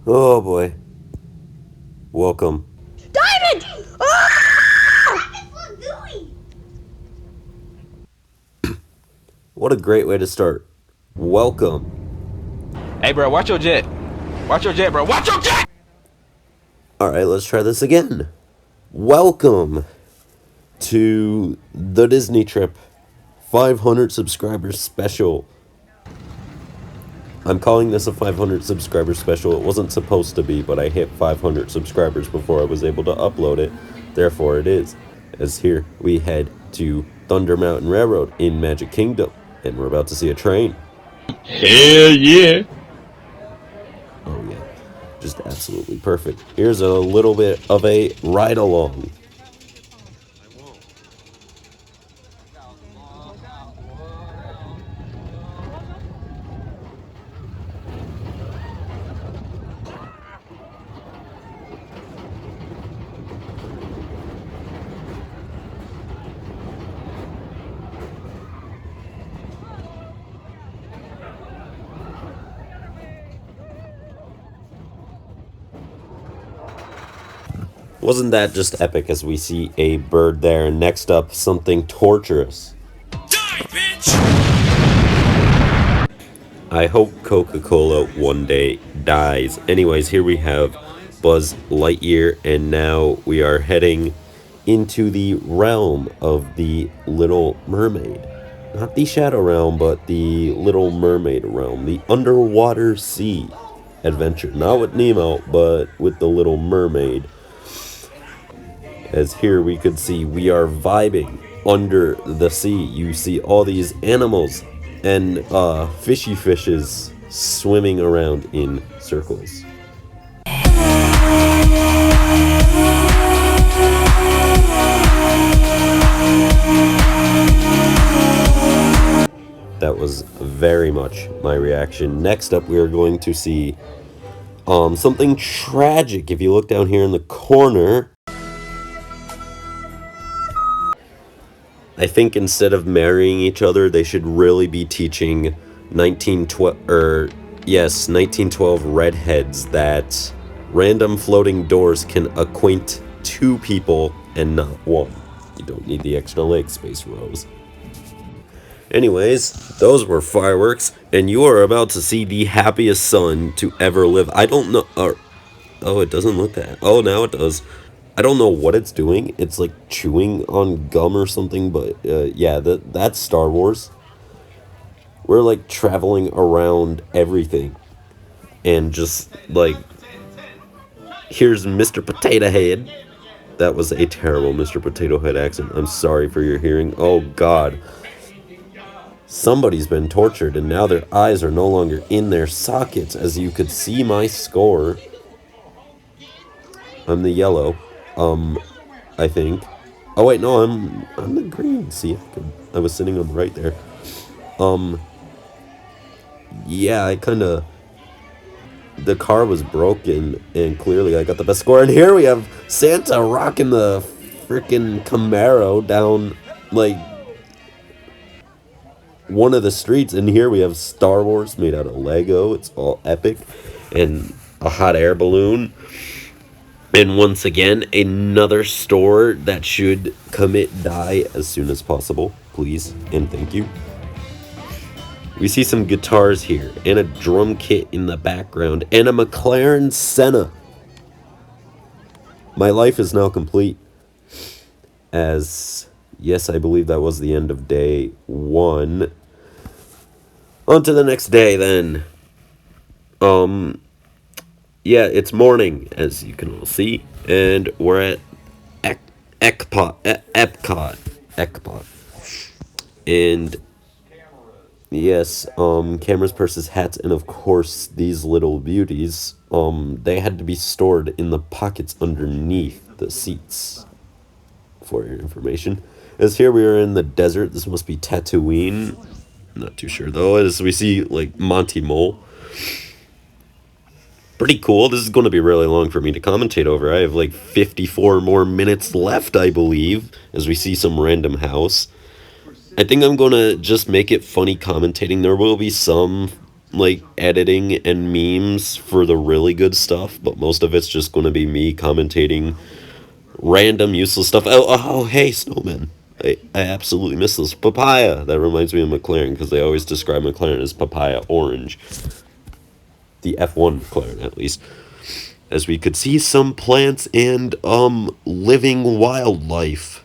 Oh boy. Welcome. Diamond! Ah! What a great way to start. Welcome. Hey, bro, watch your jet. Watch your jet, bro. Watch your jet! Alright, let's try this again. Welcome to the Disney trip 500 subscribers special. I'm calling this a 500 subscriber special. It wasn't supposed to be, but I hit 500 subscribers before I was able to upload it. Therefore it is. As here we head to Thunder Mountain Railroad in Magic Kingdom. And we're about to see a train. Hell yeah. Oh yeah, just absolutely perfect. Here's a little bit of a ride along. Wasn't that just epic as we see a bird there, and next up something torturous. Die, bitch! I hope Coca-Cola one day dies. Anyways, here we have Buzz Lightyear, and now we are heading into the realm of the Little Mermaid. Not the Shadow Realm, but the Little Mermaid realm. The underwater sea adventure. Not with Nemo, but with the Little Mermaid. As here we could see we are vibing under the sea. You see all these animals and fishy fishes swimming around in circles. That was very much my reaction. Next up we are going to see something tragic. If you look down here in the corner, I think instead of marrying each other, they should really be teaching 1912 redheads that random floating doors can acquaint two people and not one. You don't need the extra leg space, Rose. Anyways, those were fireworks, and you are about to see the happiest son to ever live. I don't know. Oh, it doesn't look that. Oh, now it does. I don't know what it's doing. It's like chewing on gum or something, but yeah, that's Star Wars. We're like traveling around everything. And just like, here's Mr. Potato Head. That was a terrible Mr. Potato Head accent. I'm sorry for your hearing. Oh, God. Somebody's been tortured, and now their eyes are no longer in their sockets. As you could see my score. I'm the yellow. I think. Oh wait, no, I'm the green. See, I was sitting on the right there. Yeah, the car was broken, and clearly I got the best score. And here we have Santa rocking the freaking Camaro down like one of the streets, and here we have Star Wars made out of Lego. It's all epic, and a hot air balloon. And once again, another store that should commit die as soon as possible. Please and thank you. We see some guitars here, and a drum kit in the background, and a McLaren Senna. My life is now complete. As, yes, I believe that was the end of day 1. On to the next day, then. Yeah, it's morning, as you can all see, and we're at Epcot. And yes, cameras, purses, hats, and of course these little beauties, they had to be stored in the pockets underneath the seats, for your information. As here we are in the desert. This must be Tatooine. Not too sure though, as we see like Monty Mole. Pretty cool. This is going to be really long for me to commentate over. I have like 54 more minutes left, I believe, as we see some random house. I think I'm going to just make it funny commentating. There will be some like editing and memes for the really good stuff, but most of it's just going to be me commentating random useless stuff. Oh, hey, Snowman. I absolutely miss this. Papaya. That reminds me of McLaren because they always describe McLaren as papaya orange. The F1 McLaren, at least. As we could see some plants and, living wildlife.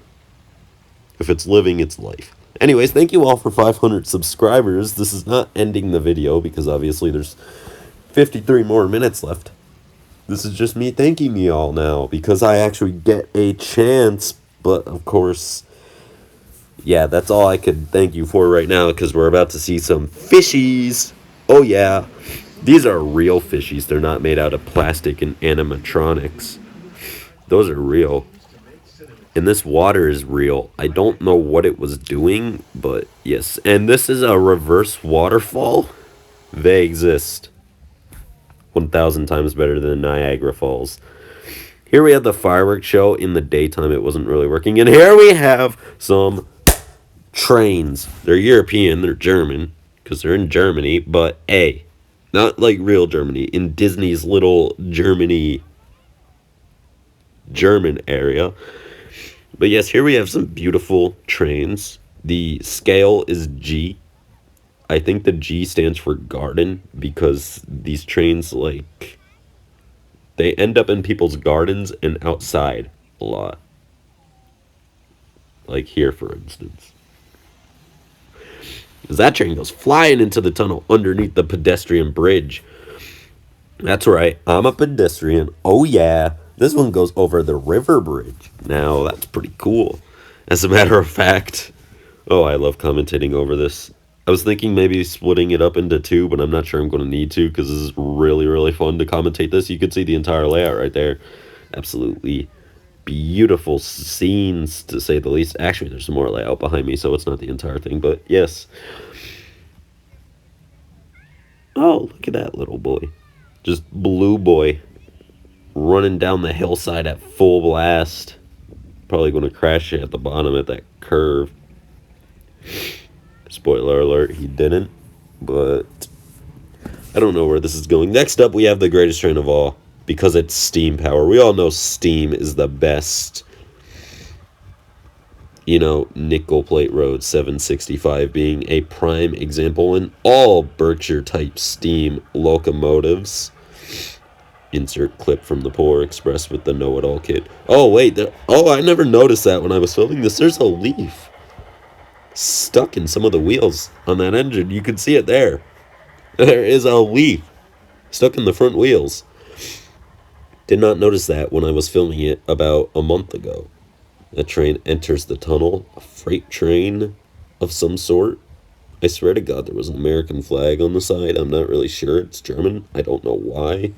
If it's living, it's life. Anyways, thank you all for 500 subscribers. This is not ending the video because obviously there's 53 more minutes left. This is just me thanking you all now because I actually get a chance. But of course, yeah, that's all I could thank you for right now because we're about to see some fishies. Oh yeah, these are real fishies. They're not made out of plastic and animatronics. Those are real. And this water is real. I don't know what it was doing, but yes. And this is a reverse waterfall. They exist. 1,000 times better than Niagara Falls. Here we have the fireworks show. In the daytime, it wasn't really working. And here we have some trains. They're European. They're German. Because they're in Germany. But, A. Not like real Germany. In Disney's little German area. But yes, here we have some beautiful trains. The scale is G. I think the G stands for garden because these trains, like, they end up in people's gardens and outside a lot. Like here, for instance. Because that train goes flying into the tunnel underneath the pedestrian bridge. That's right, I'm a pedestrian. Oh yeah. This one goes over the river bridge. Now, that's pretty cool. As a matter of fact, oh, I love commentating over this. I was thinking maybe splitting it up into two, but I'm not sure I'm going to need to because this is really, really fun to commentate this. You can see the entire layout right there. Absolutely beautiful scenes, to say the least. Actually, there's some more layout behind me, so it's not the entire thing, but yes. Oh, look at that little boy. Just blue boy. Running down the hillside at full blast. Probably going to crash at the bottom at that curve. Spoiler alert, he didn't. But I don't know where this is going. Next up, we have the greatest train of all. Because it's steam power. We all know steam is the best. You know, Nickel Plate Road 765 being a prime example in all Berkshire type steam locomotives. Insert clip from the Polar Express with the know-it-all kid. Oh, wait. I never noticed that when I was filming this. There's a leaf stuck in some of the wheels on that engine. You can see it there. There is a leaf stuck in the front wheels. Did not notice that when I was filming it about a month ago. A train enters the tunnel. A freight train of some sort. I swear to God there was an American flag on the side. I'm not really sure. It's German. I don't know why.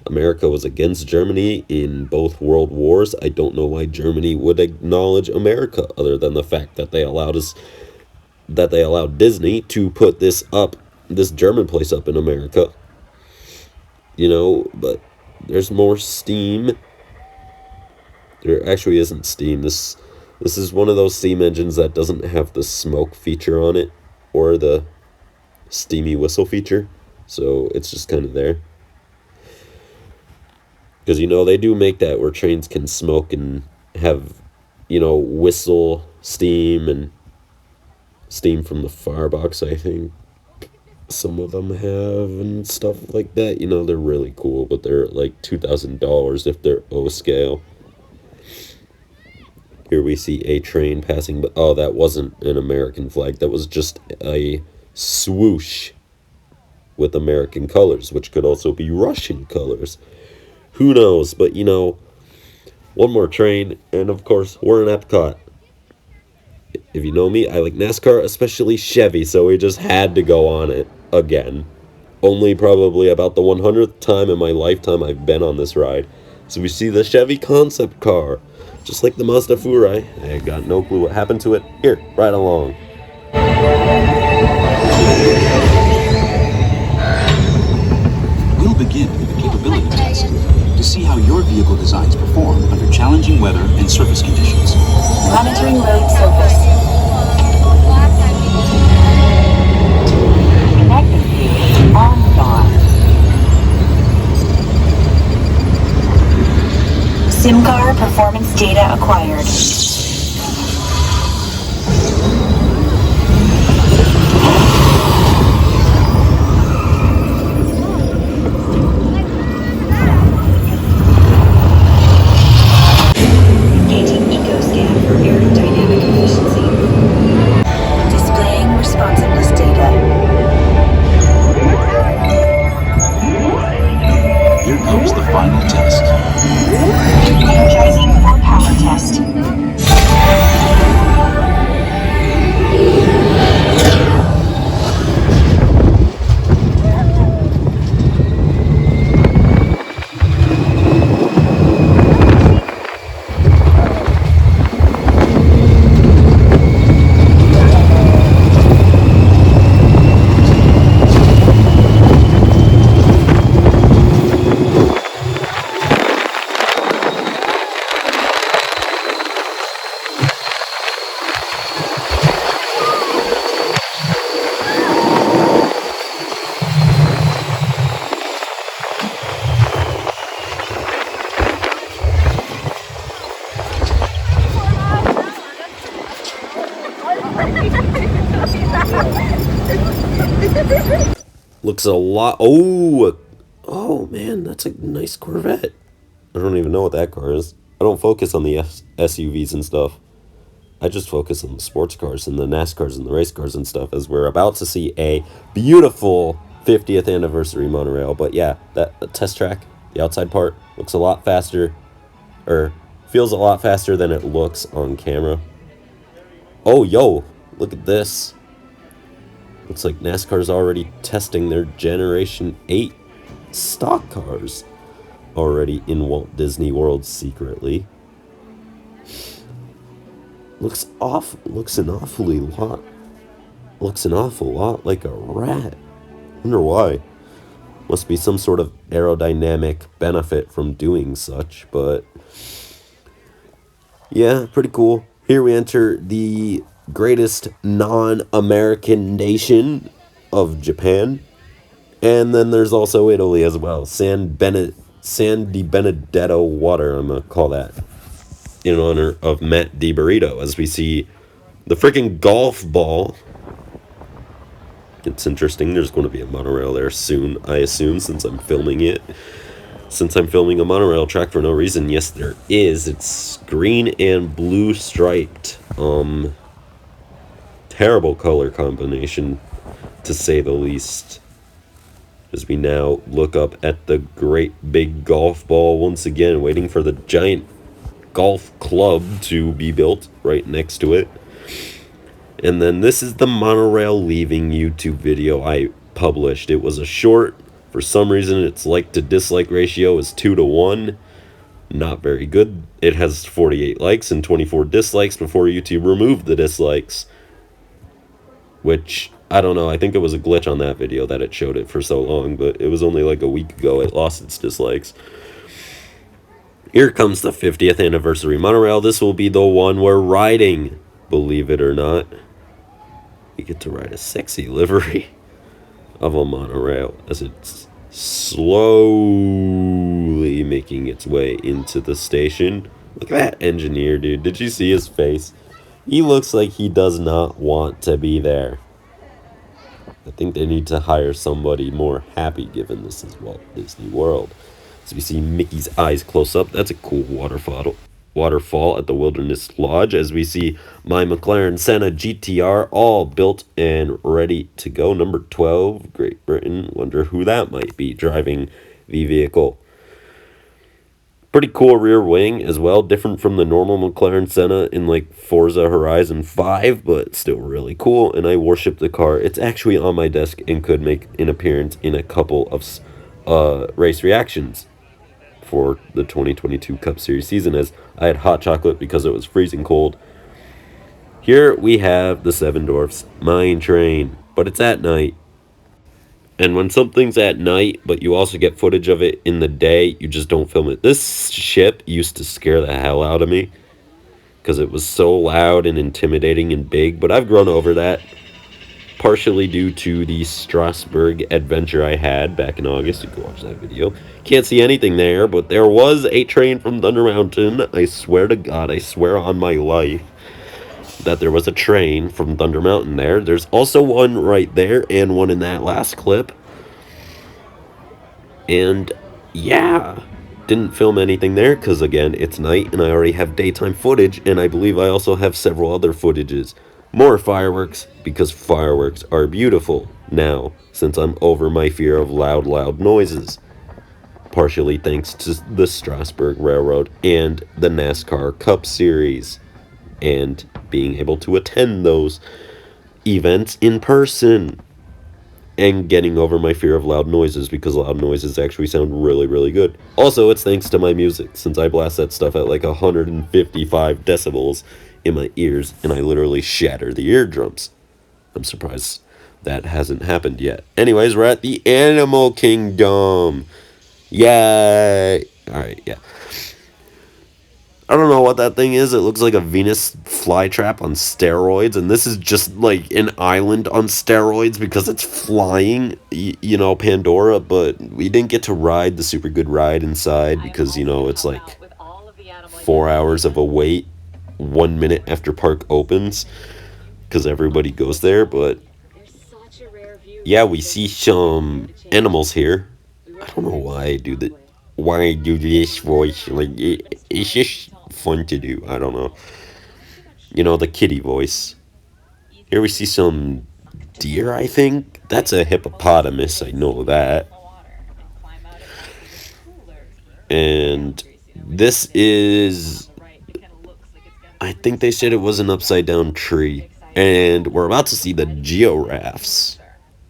America was against Germany in both world wars. I don't know why Germany would acknowledge America other than the fact that they allowed Disney to put this German place up in America. You know, but there's more steam. There actually isn't steam. This is one of those steam engines that doesn't have the smoke feature on it or the steamy whistle feature. So it's just kind of there. Because, you know, they do make that where trains can smoke and have, you know, whistle, steam, and steam from the firebox, I think. Some of them have and stuff like that. You know, they're really cool, but they're like $2,000 if they're O-scale. Here we see a train passing, but oh, that wasn't an American flag. That was just a swoosh with American colors, which could also be Russian colors. Who knows? But, you know, one more train, and of course, we're in Epcot. If you know me, I like NASCAR, especially Chevy, so we just had to go on it again. Only probably about the 100th time in my lifetime I've been on this ride. So we see the Chevy concept car, just like the Mazda Furai. I got no clue what happened to it. Here, ride along. We'll begin with a capability test to see how your vehicle designs perform under challenging weather and surface conditions. Monitoring road surface. Connecting to SIM car performance data acquired. Engaging eco scan for aerodynamic efficiency. Displaying responsiveness data. Here comes the final test. Energizing for power test. Looks a lot. Oh man, that's a nice Corvette. I don't even know what that car is. I don't focus on the SUVs and stuff. I just focus on the sports cars and the NASCARs and the race cars and stuff, as we're about to see a beautiful 50th anniversary monorail. But yeah, that test track, the outside part, looks a lot faster, or feels a lot faster than it looks on camera. Oh, yo, look at this. Looks like NASCAR's already testing their Generation 8 stock cars already in Walt Disney World secretly. Looks an awful lot like a rat. Wonder why. Must be some sort of aerodynamic benefit from doing such, but yeah, pretty cool. Here we enter the greatest non-American nation of Japan. And then there's also Italy as well. San Di Benedetto water, I'm going to call that, in honor of Matt DiBurrito, as we see the freaking golf ball. It's interesting. There's going to be a monorail there soon, I assume, since I'm filming it. Since I'm filming a monorail track for no reason, yes, there is. It's green and blue striped. Terrible color combination, to say the least. As we now look up at the great big golf ball once again, waiting for the giant golf club to be built right next to it. And then this is the monorail leaving YouTube video I published. It was a short. For some reason, its like to dislike ratio is 2-to-1. Not very good. It has 48 likes and 24 dislikes before YouTube removed the dislikes. Which, I don't know, I think it was a glitch on that video that it showed it for so long, but it was only like a week ago it lost its dislikes. Here comes the 50th anniversary monorail. This will be the one we're riding, believe it or not. We get to ride a sexy livery of a monorail as it's slowly making its way into the station. Look at that engineer, dude. Did you see his face? He looks like he does not want to be there. I think they need to hire somebody more happy, given this is Walt Disney World. As we see Mickey's eyes close up, that's a cool waterfall at the Wilderness Lodge, as we see my McLaren Senna GTR all built and ready to go. Number 12, Great Britain. Wonder who that might be driving the vehicle. Pretty cool rear wing as well, different from the normal McLaren Senna in like Forza Horizon 5, but still really cool, and I worship the car. It's actually on my desk and could make an appearance in a couple of race reactions for the 2022 Cup Series season, as I had hot chocolate because it was freezing cold. Here we have the Seven Dwarfs Mine Train, but it's at night. And when something's at night, but you also get footage of it in the day, you just don't film it. This ship used to scare the hell out of me because it was so loud and intimidating and big, but I've grown over that. partially due to the Strasbourg adventure I had back in August. You can watch that video. Can't see anything there, but there was a train from Thunder Mountain. I swear to God, I swear on my life that there was a train from Thunder Mountain there. There's also one right there and one in that last clip. And yeah, didn't film anything there because, again, it's night and I already have daytime footage, and I believe I also have several other footages. More fireworks, because fireworks are beautiful now, since I'm over my fear of loud noises. Partially thanks to the Strasbourg Railroad and the NASCAR Cup Series, and being able to attend those events in person, and getting over my fear of loud noises, because loud noises actually sound really good. Also, it's thanks to my music, since I blast that stuff at like 155 decibels in my ears, and I literally shatter the eardrums. I'm surprised that hasn't happened yet. Anyways, we're at the Animal Kingdom. Yay! Alright, yeah. I don't know what that thing is. It looks like a Venus flytrap on steroids, and this is just like an island on steroids because it's flying, you know, Pandora, but we didn't get to ride the super good ride inside because, you know, it's like 4 hours of a wait 1 minute after park opens because everybody goes there. But yeah, we see some animals here. I don't know why I do that. Why I do this voice. Like, it's just fun to do. I don't know. You know, the kitty voice. Here we see some deer, I think. That's a hippopotamus, I know that. And this is... I think they said it was an upside down tree. And we're about to see the giraffes,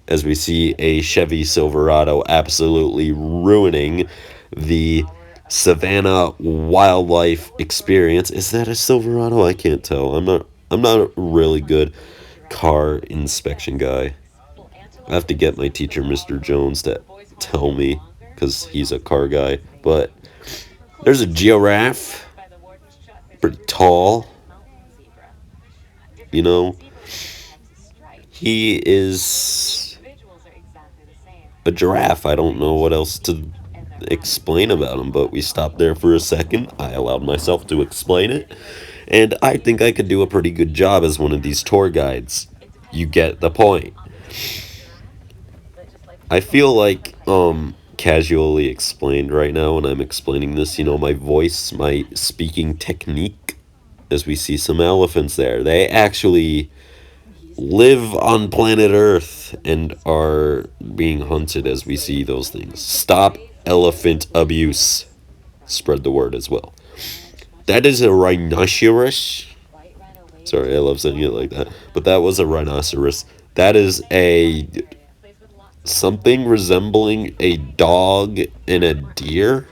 as we see a Chevy Silverado absolutely ruining the Savannah wildlife experience. Is that a Silverado? I can't tell. I'm not a really good car inspection guy. I have to get my teacher, Mr. Jones, to tell me, because he's a car guy. But there's a giraffe, pretty tall. You know, he is a giraffe. I don't know what else to explain about him, but we stopped there for a second. I allowed myself to explain it, and I think I could do a pretty good job as one of these tour guides. You get the point. I feel like casually explained right now when I'm explaining this, you know, my voice, my speaking technique, as we see some elephants there. They actually live on planet Earth and are being hunted as we see those things. Stop elephant abuse. Spread the word as well. That is a rhinoceros. Sorry, I love saying it like that. But that was a rhinoceros. That is a... something resembling a dog and a deer.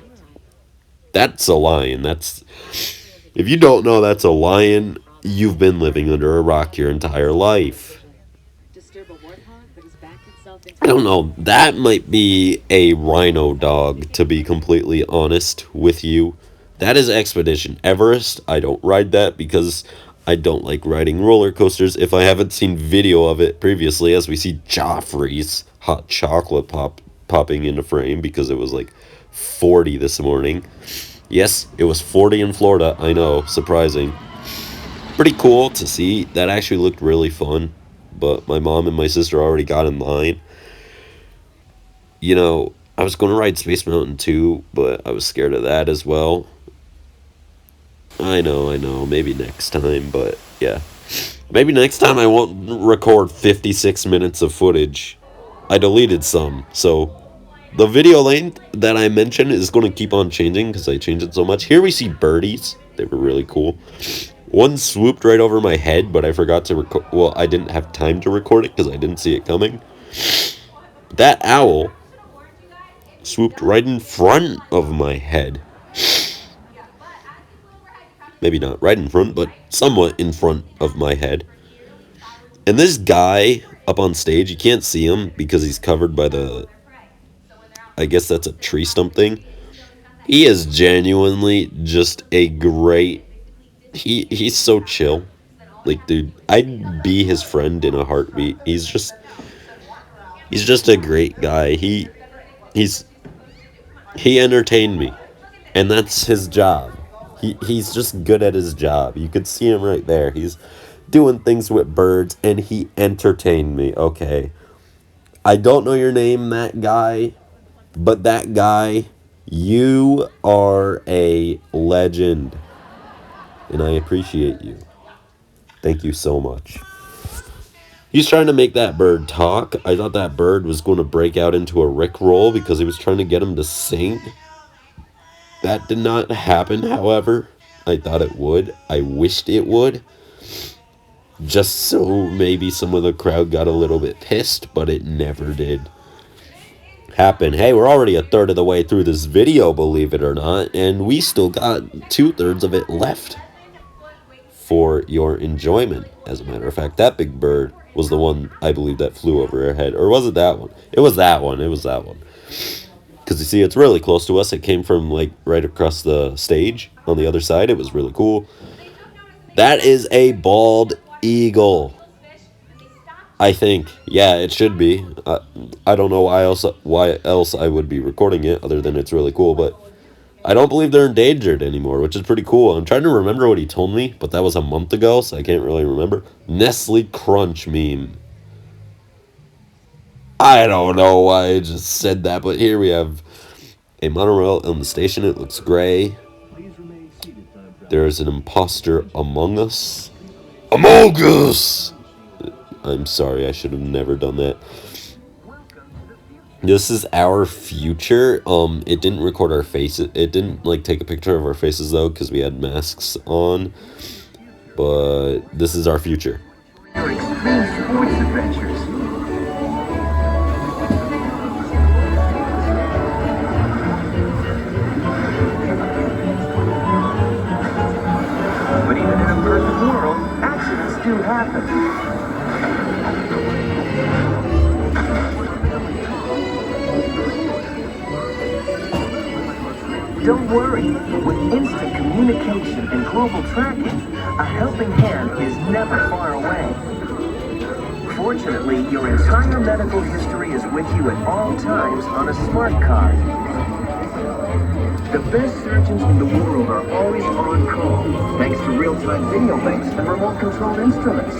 That's a lion. That's... if you don't know that's a lion, you've been living under a rock your entire life. I don't know. That might be a rhino dog, to be completely honest with you. That is Expedition Everest. I don't ride that because I don't like riding roller coasters if I haven't seen video of it previously, as we see Joffrey's hot chocolate popping into frame because it was like 40 this morning. Yes, it was 40 in Florida. I know, surprising. Pretty cool to see. That actually looked really fun, but my mom and my sister already got in line. You know, I was going to ride Space Mountain too, but I was scared of that as well. I know, maybe next time, but yeah. Maybe next time I won't record 56 minutes of footage. I deleted some, so the video length that I mentioned is going to keep on changing because I changed it so much. Here we see birdies. They were really cool. One swooped right over my head, but I forgot to record. Well, I didn't have time to record it because I didn't see it coming. That owl swooped right in front of my head. Maybe not right in front, but somewhat in front of my head. And this guy up on stage, you can't see him because he's covered by the... I guess that's a tree stump thing. He is genuinely just a great... He's so chill. Like, dude, I'd be his friend in a heartbeat. He's just a great guy. He's he entertained me, and that's his job. He's just good at his job. You could see him right there. He's doing things with birds, and he entertained me. Okay, I don't know your name, that guy, but that guy, you are a legend, and I appreciate you. Thank you so much. He's trying to make that bird talk. I thought that bird was going to break out into a rickroll because he was trying to get him to sing. That did not happen, however. I thought it would. I wished it would. Just so maybe some of the crowd got a little bit pissed, but it never did happen. Hey, we're already a third of the way through this video, believe it or not, and we still got 2/3 of it left for your enjoyment. As a matter of fact, that big bird was the one, I believe, that flew over our head. Or was it that one? It was that one. It was that one. Because you see, it's really close to us. It came from, like, right across the stage on the other side. It was really cool. That is a bald eagle, I think. Yeah, it should be. I don't know why else I would be recording it other than it's really cool, but I don't believe they're endangered anymore, which is pretty cool. I'm trying to remember what he told me, but that was a month ago, so I can't really remember. Nestle Crunch meme. I don't know why I just said that, but here we have a monorail on the station. It looks gray. There is an imposter among us. Among us! I'm sorry, I should have never done that. This is our future. It didn't record our faces. It didn't, like, take a picture of our faces, though, because we had masks on. But this is our future. Your extreme sports adventures. But even in a perfect world, accidents do happen. Don't worry, with instant communication and global tracking, a helping hand is never far away. Fortunately, your entire medical history is with you at all times on a smart card. The best surgeons in the world are always on call, thanks to real-time video links and remote-controlled instruments.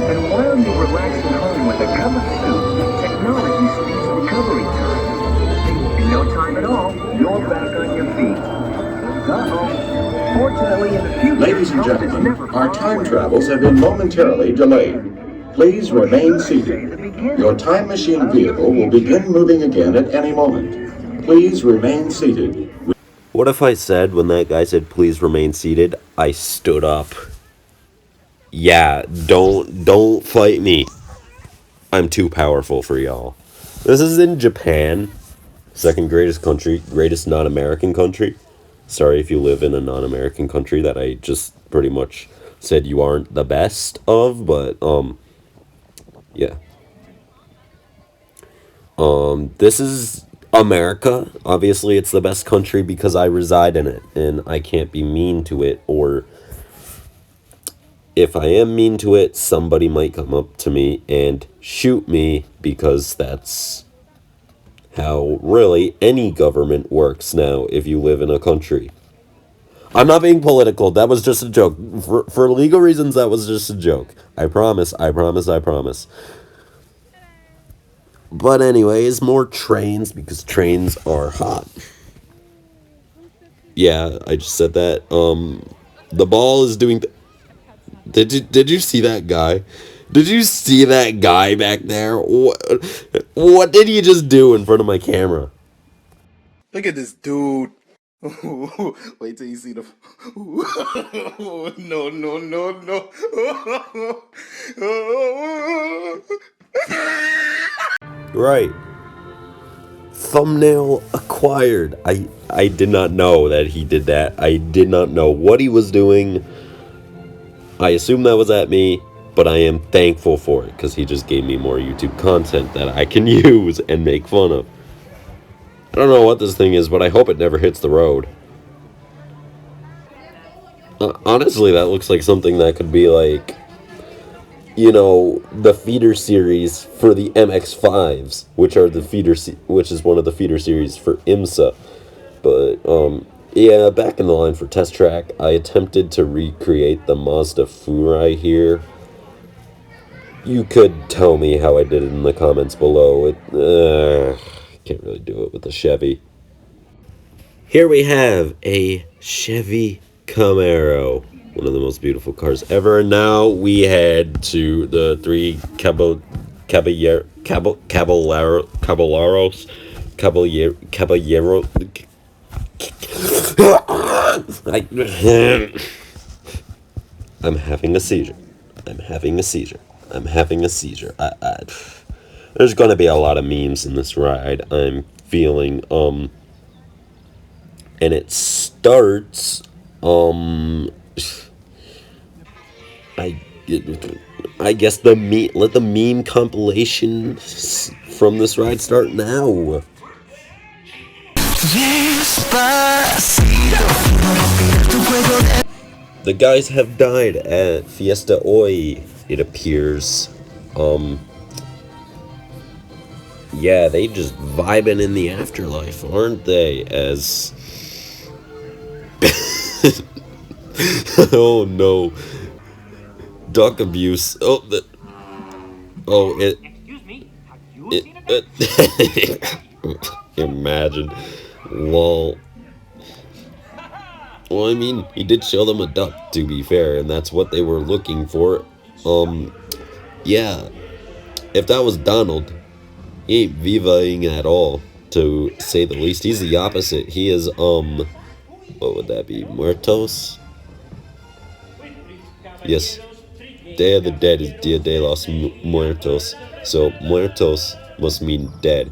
And while you relax at home with a cup of soup, technology speeds recovery time. In no time at all, you're back on your feet. Uh-oh. Fortunately, in the future, Ladies and help is gentlemen, never our far time away. travels have been momentarily delayed. Please remain seated. Your time machine vehicle will begin moving again at any moment. Please remain seated. What if I said, when that guy said, please remain seated, I stood up? Yeah, don't fight me. I'm too powerful for y'all. This is in Japan. Second greatest country, greatest non-American country. Sorry if you live in a non-American country that I just pretty much said you aren't the best of, but, yeah. This is America. Obviously, it's the best country because I reside in it, and I can't be mean to it, or if I am mean to it, somebody might come up to me and shoot me, because that's how really any government works now if you live in a country. I'm not being political. That was just a joke. For legal reasons, that was just a joke. I promise, I promise, I promise. But anyways, more trains, because trains are hot. Yeah, I just said that. The ball is doing... Did you see that guy? Did you see that guy back there? What did he just do in front of my camera? Look at this dude. Wait till you see the. No, no, no, no. Right. Thumbnail acquired. I did not know that he did that. I did not know what he was doing. I assume that was at me, but I am thankful for it, because he just gave me more YouTube content that I can use and make fun of. I don't know what this thing is, but I hope it never hits the road. Honestly, that looks like something that could be like, you know, the feeder series for the MX-5s, which are the which is one of the feeder series for IMSA. But yeah, back in the line for test track, I attempted to recreate the Mazda Furai here. You could tell me how I did it in the comments below. Can't really do it with the Chevy. Here we have a Chevy Camaro, one of the most beautiful cars ever. And now we head to the three Caballero. I'm having a seizure. I'm having a seizure. I'm having a seizure. There's gonna be a lot of memes in this ride, I'm feeling. And it starts. I guess let the meme compilation from this ride start now. The guys have died at Fiesta Hoy, it appears. Yeah, they just vibing in the afterlife, aren't they? As oh no, duck abuse. Imagine, lol. Well, I mean, he did show them a duck, to be fair, and that's what they were looking for. Yeah, if that was Donald, he ain't vivaing at all, to say the least. He's the opposite. He is, what would that be? Muertos? Yes. Day of the Dead is Dia de los Muertos. So, muertos must mean dead.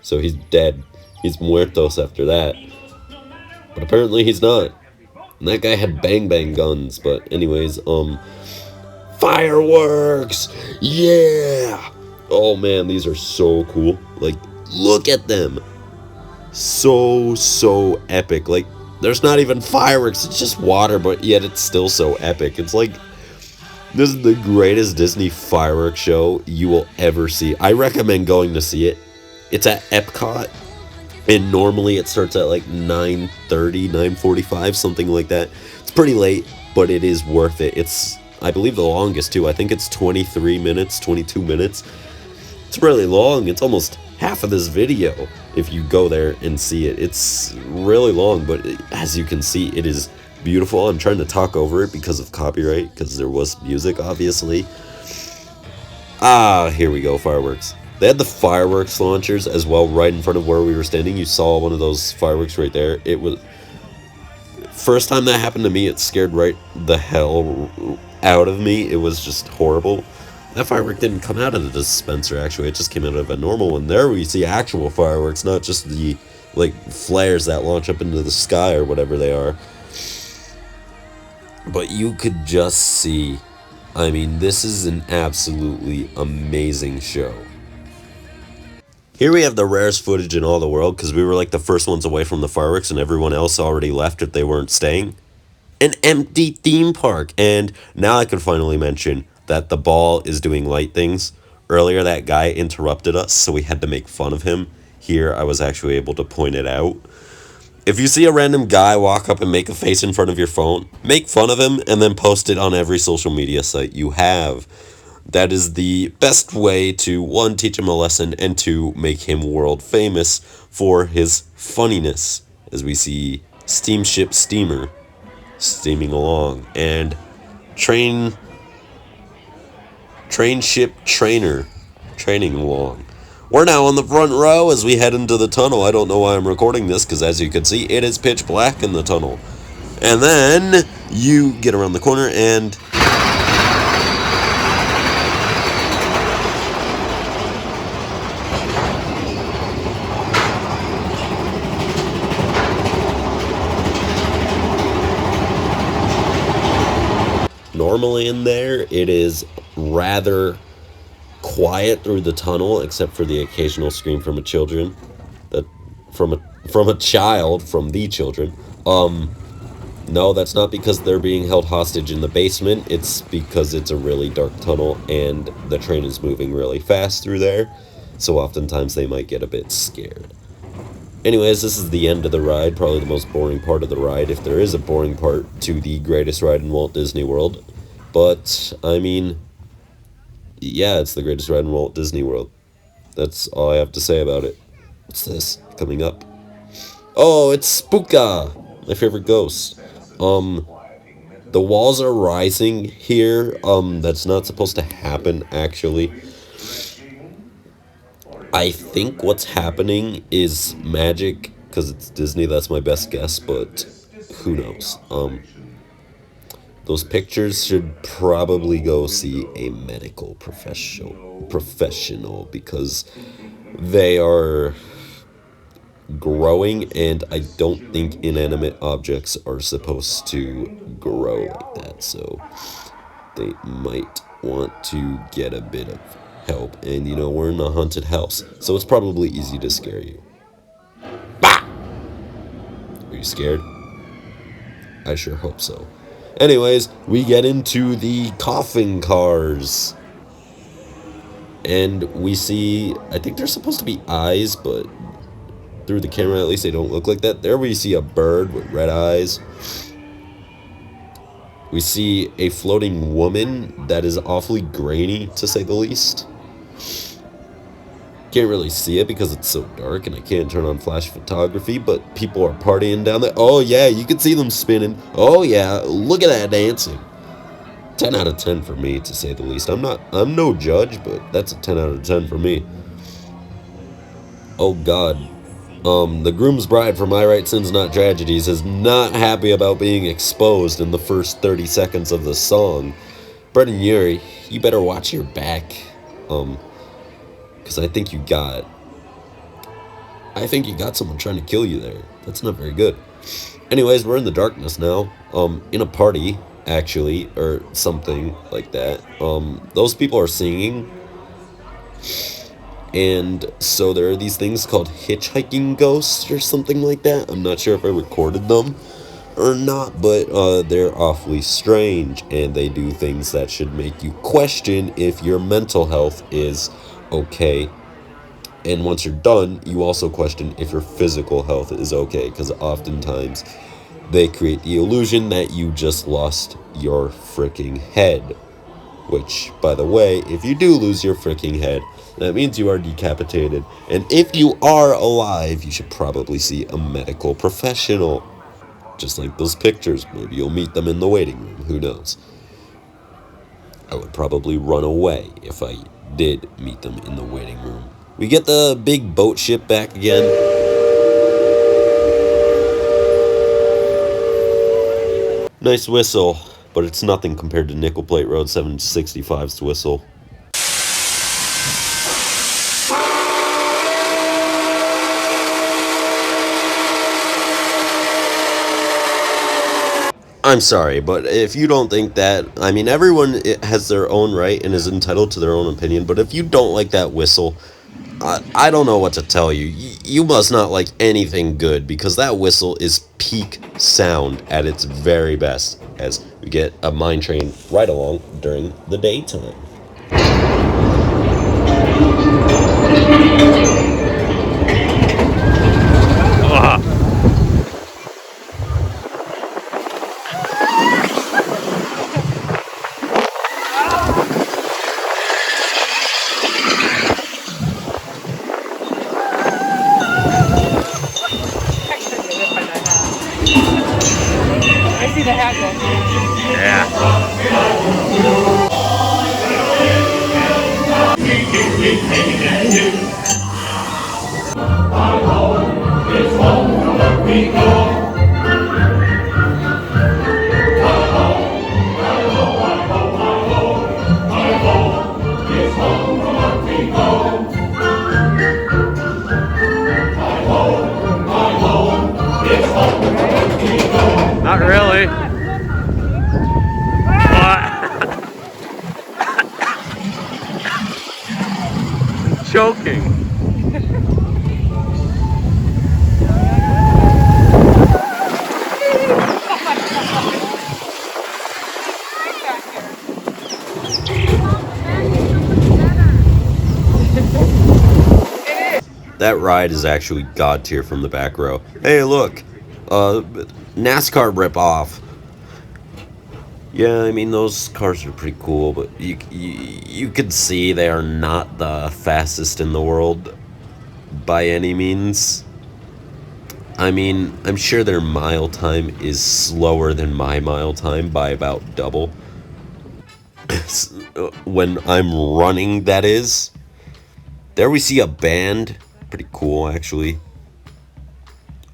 So he's dead. He's muertos after that. But apparently he's not. And that guy had bang bang guns. But anyways, fireworks! Yeah! Oh man, these are so cool. Like, look at them. So epic. Like, there's not even fireworks. It's just water, but yet it's still so epic. It's like, this is the greatest Disney fireworks show you will ever see. I recommend going to see it. It's at Epcot. And normally it starts at like 9:30, 9:45, something like that. It's pretty late, but it is worth it. It's, I believe, the longest too. I think it's 23 minutes, 22 minutes. It's really long. It's almost half of this video if you go there and see it. It's really long, but as you can see, it is beautiful. I'm trying to talk over it because of copyright, because there was music, obviously. Here we go, fireworks. They had the fireworks launchers as well right in front of where we were standing. You saw one of those fireworks right there. It was... First time that happened to me, it scared right the hell out of me. It was just horrible. That firework didn't come out of the dispenser, actually. It just came out of a normal one. There we see actual fireworks, not just the, like, flares that launch up into the sky or whatever they are. But you could just see... I mean, this is an absolutely amazing show. Here we have the rarest footage in all the world, because we were like the first ones away from the fireworks and everyone else already left if they weren't staying. An empty theme park. And now I can finally mention that the ball is doing light things. Earlier that guy interrupted us, so we had to make fun of him. Here I was actually able to point it out. If you see a random guy walk up and make a face in front of your phone, make fun of him and then post it on every social media site you have. That is the best way to, one, teach him a lesson, and two, make him world famous for his funniness. As we see Steamship Steamer steaming along, and Train Ship Trainer training along. We're now on the front row as we head into the tunnel. I don't know why I'm recording this, because as you can see, it is pitch black in the tunnel. And then you get around the corner and... Normally in there, it is rather quiet through the tunnel, except for the occasional scream from the children. No, that's not because they're being held hostage in the basement. It's because it's a really dark tunnel and the train is moving really fast through there. So oftentimes they might get a bit scared. Anyways, this is the end of the ride, probably the most boring part of the ride, if there is a boring part to the greatest ride in Walt Disney World. But, I mean, yeah, it's the greatest ride in Walt Disney World. That's all I have to say about it. What's this coming up? Oh, it's Spooka, my favorite ghost. The walls are rising here. That's not supposed to happen, actually. I think what's happening is magic, because it's Disney, that's my best guess, but who knows. Those pictures should probably go see a medical professional, because they are growing, and I don't think inanimate objects are supposed to grow like that, so they might want to get a bit of help. And you know, we're in a haunted house, so it's probably easy to scare you. Bah! Are you scared? I sure hope so. Anyways, we get into the coffin cars. And we see, I think they're supposed to be eyes, but through the camera at least they don't look like that. There we see a bird with red eyes. We see a floating woman that is awfully grainy, to say the least. Can't really see it because it's so dark and I can't turn on flash photography, but people are partying down there. Oh yeah, you can see them spinning. Oh yeah, look at that dancing. 10 out of 10 for me, to say the least. I'm no judge, but that's a 10 out of 10 for me. Oh god. The groom's bride for My Right Sins Not Tragedies is not happy about being exposed in the first 30 seconds of the song. Brendan Urie, you better watch your back. Because I think you got someone trying to kill you there. That's not very good. Anyways, we're in the darkness now. In a party, actually, or something like that. Those people are singing. And so there are these things called hitchhiking ghosts or something like that. I'm not sure if I recorded them or not, but they're awfully strange, and they do things that should make you question if your mental health is okay. And once you're done, you also question if your physical health is okay, because oftentimes they create the illusion that you just lost your freaking head. Which, by the way, if you do lose your freaking head, that means you are decapitated. And if you are alive, you should probably see a medical professional. Just like those pictures. Maybe you'll meet them in the waiting room. Who knows? I would probably run away if I did meet them in the waiting room. We get the big boat ship back again. Nice whistle, but it's nothing compared to Nickel Plate Road 765's whistle. I'm sorry, but if you don't think that, I mean, everyone has their own right and is entitled to their own opinion, but if you don't like that whistle, I don't know what to tell you. You must not like anything good, because that whistle is peak sound at its very best, as we get a mine train right along during the daytime. I see the hat go. Yeah. Not really. Choking. That ride is actually god tier from the back row. Hey, look, NASCAR rip off. Yeah, I mean those cars are pretty cool, but you could see they are not the fastest in the world by any means. I mean, I'm sure their mile time is slower than my mile time by about double. When I'm running, that is. There we see a band. Pretty cool, actually.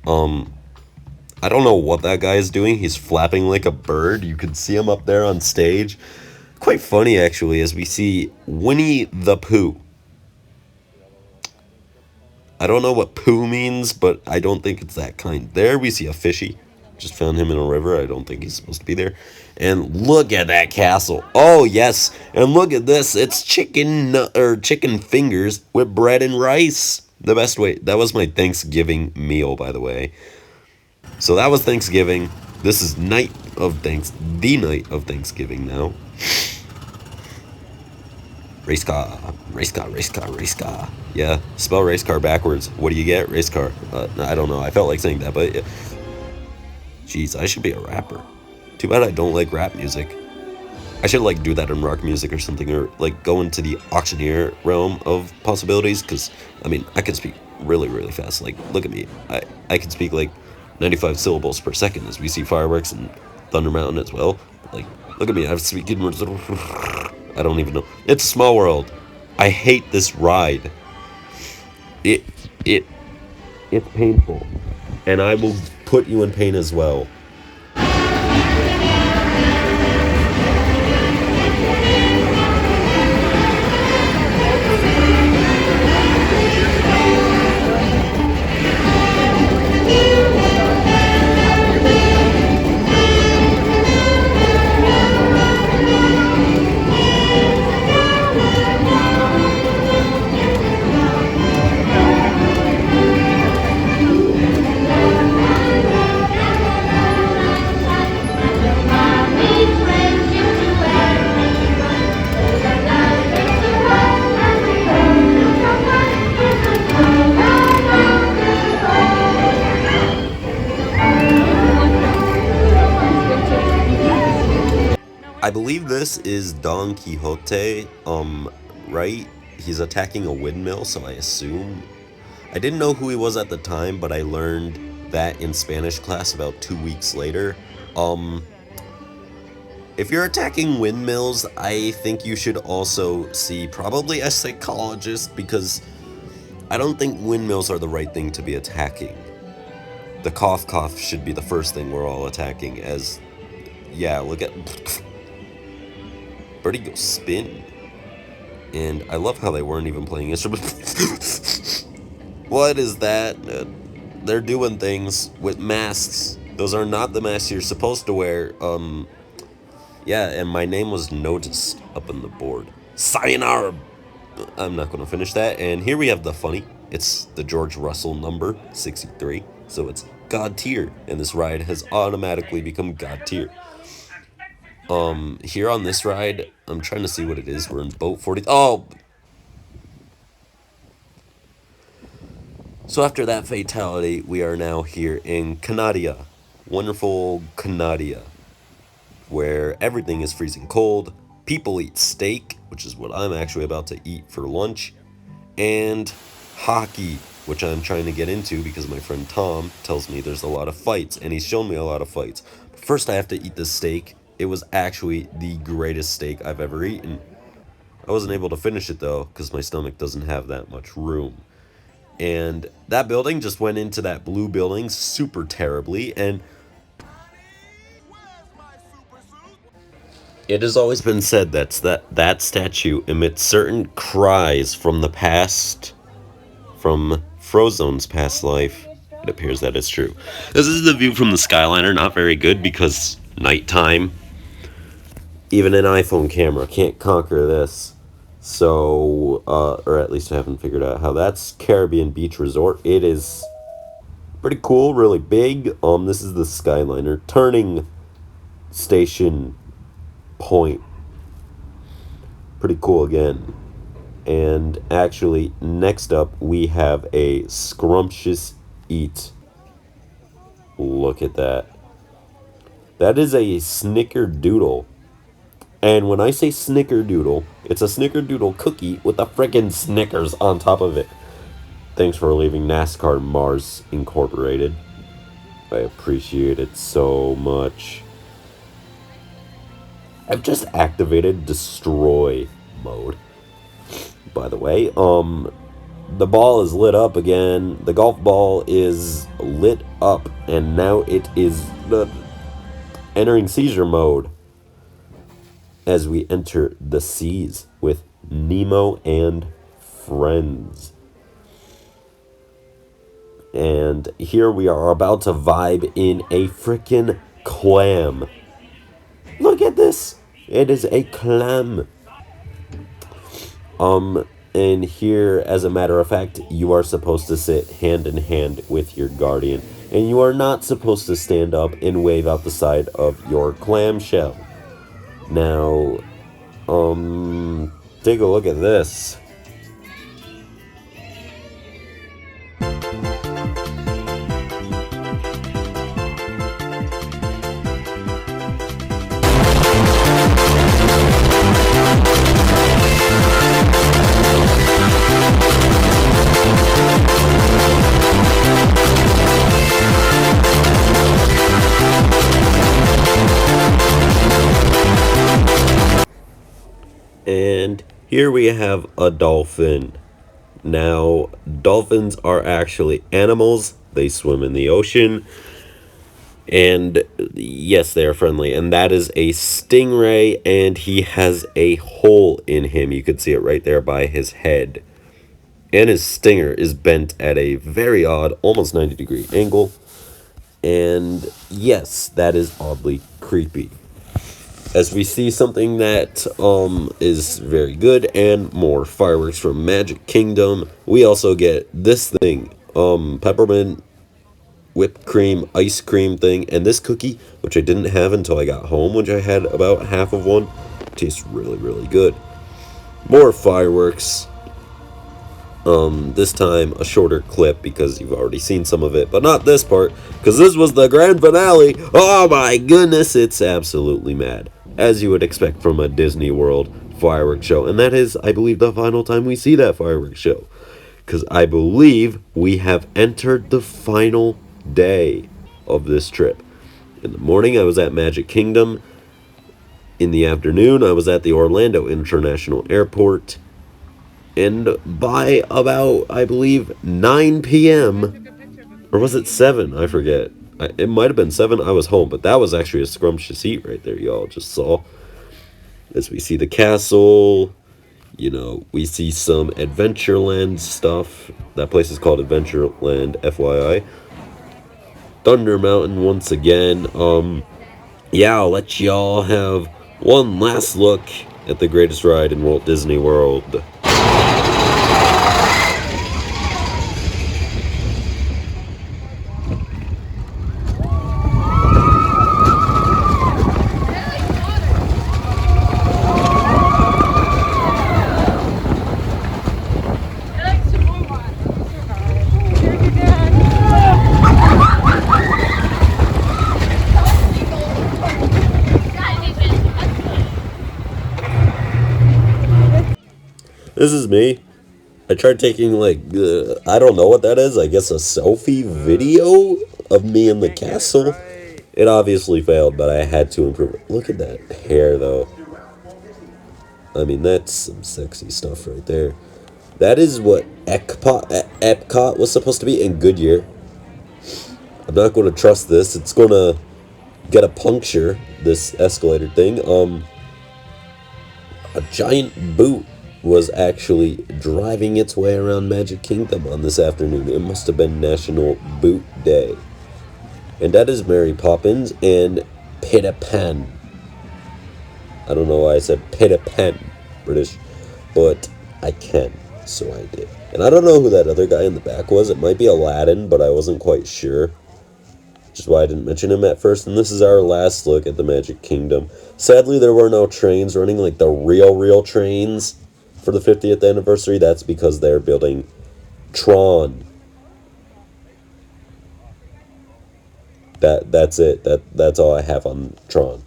I don't know what that guy is doing. He's flapping like a bird. You can see him up there on stage. Quite funny, actually, as we see Winnie the Pooh. I don't know what poo means, but I don't think it's that kind. There we see a fishy. Just found him in a river. I don't think he's supposed to be there. And look at that castle. Oh, yes. And look at this. It's chicken fingers with bread and rice. The best way. That was my Thanksgiving meal, by the way. So that was Thanksgiving. This is the night of Thanksgiving now. Race car, race car, race car, race car. Yeah, spell race car backwards. What do you get? Race car. I don't know. I felt like saying that, but yeah. Jeez, I should be a rapper. Too bad I don't like rap music. I should like do that in rock music or something, or like go into the auctioneer realm of possibilities. Because I mean, I can speak really, really fast. Like, look at me. I can speak like 95 syllables per second as we see fireworks and Thunder Mountain as well. Like, look at me. I'm speaking. I don't even know. It's a small world. I hate this ride. It it's painful, and I will put you in pain as well. I believe this is Don Quixote, right? He's attacking a windmill, so I assume. I didn't know who he was at the time, but I learned that in Spanish class about 2 weeks later. If you're attacking windmills, I think you should also see probably a psychologist, because I don't think windmills are the right thing to be attacking. The cough should be the first thing we're all attacking, as, yeah, look at... Birdie go spin. And I love how they weren't even playing instruments. What is that? They're doing things with masks. Those are not the masks you're supposed to wear. Yeah, and my name was noticed up on the board. Sayonara! I'm not going to finish that. And here we have the funny. It's the George Russell number, 63. So it's God tier. And this ride has automatically become God tier. Here on this ride, I'm trying to see what it is. We're in boat 40. Oh! So after that fatality, we are now here in Canada. Wonderful Canada. Where everything is freezing cold. People eat steak, which is what I'm actually about to eat for lunch. And hockey, which I'm trying to get into because my friend Tom tells me there's a lot of fights. And he's shown me a lot of fights. But first I have to eat this steak. It was actually the greatest steak I've ever eaten. I wasn't able to finish it though, because my stomach doesn't have that much room. And that building just went into that blue building super terribly, and it has always been said that statue emits certain cries from the past, from Frozone's past life. It appears that is true. This is the view from the Skyliner, not very good because nighttime. Even an iPhone camera can't conquer this. So, or at least I haven't figured out how. That's Caribbean Beach Resort. It is pretty cool, really big. This is the Skyliner turning station point. Pretty cool again. And actually, next up, we have a scrumptious eat. Look at that. That is a snickerdoodle. And when I say snickerdoodle, it's a snickerdoodle cookie with a frickin' Snickers on top of it. Thanks for leaving NASCAR Mars Incorporated. I appreciate it so much. I've just activated destroy mode. By the way, the ball is lit up again. The golf ball is lit up, and now it is entering seizure mode as we enter the seas with Nemo and friends. And here we are about to vibe in a frickin' clam. Look at this. It is a clam. And here, as a matter of fact, you are supposed to sit hand in hand with your guardian. And you are not supposed to stand up and wave out the side of your clamshell. Now, take a look at this. And here we have a dolphin. Now, dolphins are actually animals. They swim in the ocean. And yes, they are friendly. And that is a stingray, and he has a hole in him. You can see it right there by his head. And his stinger is bent at a very odd, almost 90-degree angle. And yes, that is oddly creepy. As we see something that is very good and more fireworks from Magic Kingdom, we also get this thing, peppermint whipped cream ice cream thing, and this cookie, which I didn't have until I got home, which I had about half of one, tastes really, really good. More fireworks. This time a shorter clip because you've already seen some of it, but not this part, because this was the grand finale. Oh my goodness, it's absolutely mad, as you would expect from a Disney World fireworks show. And that is, I believe, the final time we see that fireworks show, because I believe we have entered the final day of this trip. In the morning, I was at Magic Kingdom. In the afternoon, I was at the Orlando International Airport. And by about, I believe, 9 p.m., or was it 7? I forget. It might have been 7. I was home, but that was actually a scrumptious eat right there, y'all just saw. As we see the castle, you know, we see some Adventureland stuff. That place is called Adventureland, FYI. Thunder Mountain once again. Yeah, I'll let y'all have one last look at the greatest ride in Walt Disney World. This is me. I tried taking, like, I don't know what that is. I guess a selfie video of me in the castle. It obviously failed, but I had to improve it. Look at that hair, though. I mean, that's some sexy stuff right there. That is what Epcot was supposed to be in Goodyear. I'm not going to trust this. It's going to get a puncture, this escalator thing. A giant boot was actually driving its way around Magic Kingdom on this afternoon. It must have been National Boot Day. And that is Mary Poppins and Peter Pan. I don't know why I said Peter Pan, British, but I can, so I did. And I don't know who that other guy in the back was. It might be Aladdin, but I wasn't quite sure, which is why I didn't mention him at first. And this is our last look at the Magic Kingdom. Sadly, there were no trains running, like the real trains. for the 50th anniversary. That's because they're building Tron. That's it. That's all I have on Tron.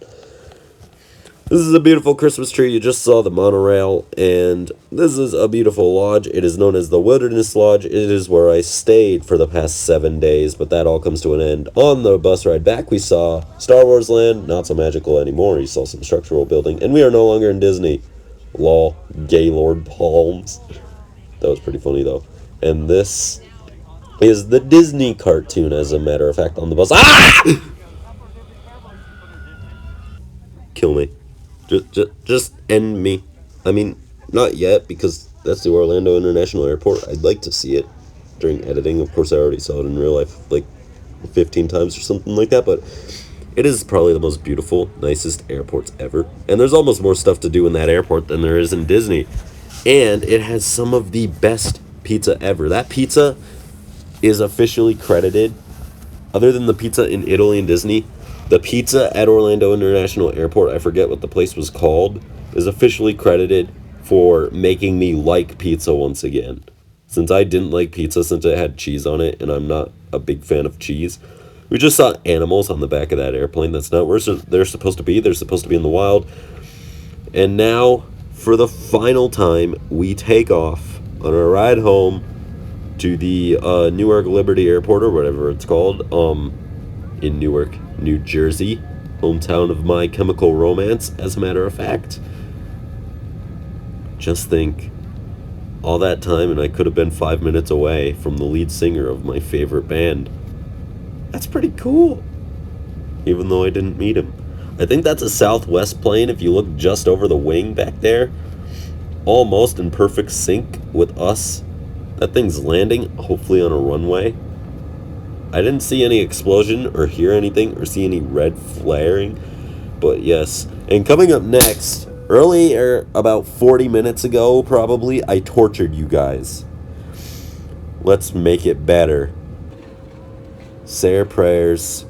This is a beautiful Christmas tree. You just saw the monorail, and this is a beautiful lodge. It is known as the Wilderness Lodge. It is where I stayed for the past 7 days, but that all comes to an end. On the bus ride back, we saw Star Wars Land, not so magical anymore. You saw some structural building, and we are no longer in Disney. Lol, Gaylord Palms. That was pretty funny, though. And this is the Disney cartoon, as a matter of fact, on the bus. Ah! Kill me. Just end me. I mean, not yet, because that's the Orlando International Airport. I'd like to see it during editing. Of course, I already saw it in real life like 15 times or something like that, but it is probably the most beautiful, nicest airports ever. And there's almost more stuff to do in that airport than there is in Disney. And it has some of the best pizza ever. That pizza is officially credited, other than the pizza in Italy and Disney, the pizza at Orlando International Airport, I forget what the place was called, is officially credited for making me like pizza once again. Since I didn't like pizza since it had cheese on it, and I'm not a big fan of cheese. We just saw animals on the back of that airplane. That's not where they're supposed to be. They're supposed to be in the wild. And now, for the final time, we take off on our ride home to the Newark Liberty Airport, or whatever it's called, in Newark, New Jersey, hometown of My Chemical Romance, as a matter of fact. Just think, all that time and I could have been 5 minutes away from the lead singer of my favorite band. That's pretty cool, even though I didn't meet him. I think that's a Southwest plane if you look just over the wing back there, almost in perfect sync with us. That thing's landing, hopefully on a runway. I didn't see any explosion or hear anything or see any red flaring, but yes. And coming up next, earlier, about 40 minutes ago probably, I tortured you guys. Let's make it better. Say our prayers,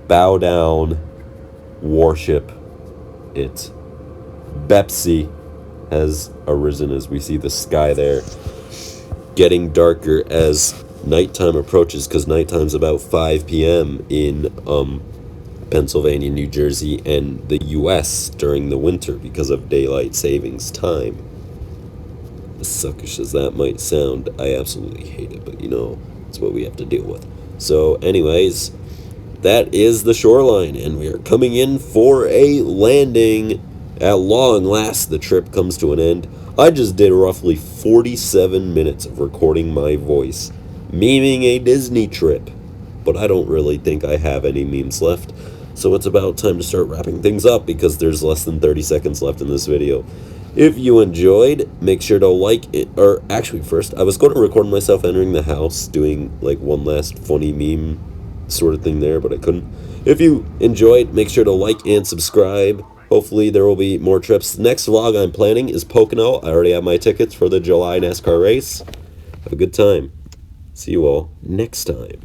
bow down, worship it. Bepsi has arisen as we see the sky there getting darker as nighttime approaches, because nighttime's about 5 p.m. in Pennsylvania, New Jersey, and the U.S. during the winter because of daylight savings time. As suckish as that might sound, I absolutely hate it, but you know, it's what we have to deal with. So anyways, that is the shoreline, and we are coming in for a landing. At long last, the trip comes to an end. I just did roughly 47 minutes of recording my voice, memeing a Disney trip, but I don't really think I have any memes left, so it's about time to start wrapping things up because there's less than 30 seconds left in this video. If you enjoyed, make sure to like it, or actually first, I was going to record myself entering the house, doing like one last funny meme sort of thing there, but I couldn't. If you enjoyed, make sure to like and subscribe. Hopefully there will be more trips. Next vlog I'm planning is Pocono. I already have my tickets for the July NASCAR race. Have a good time. See you all next time.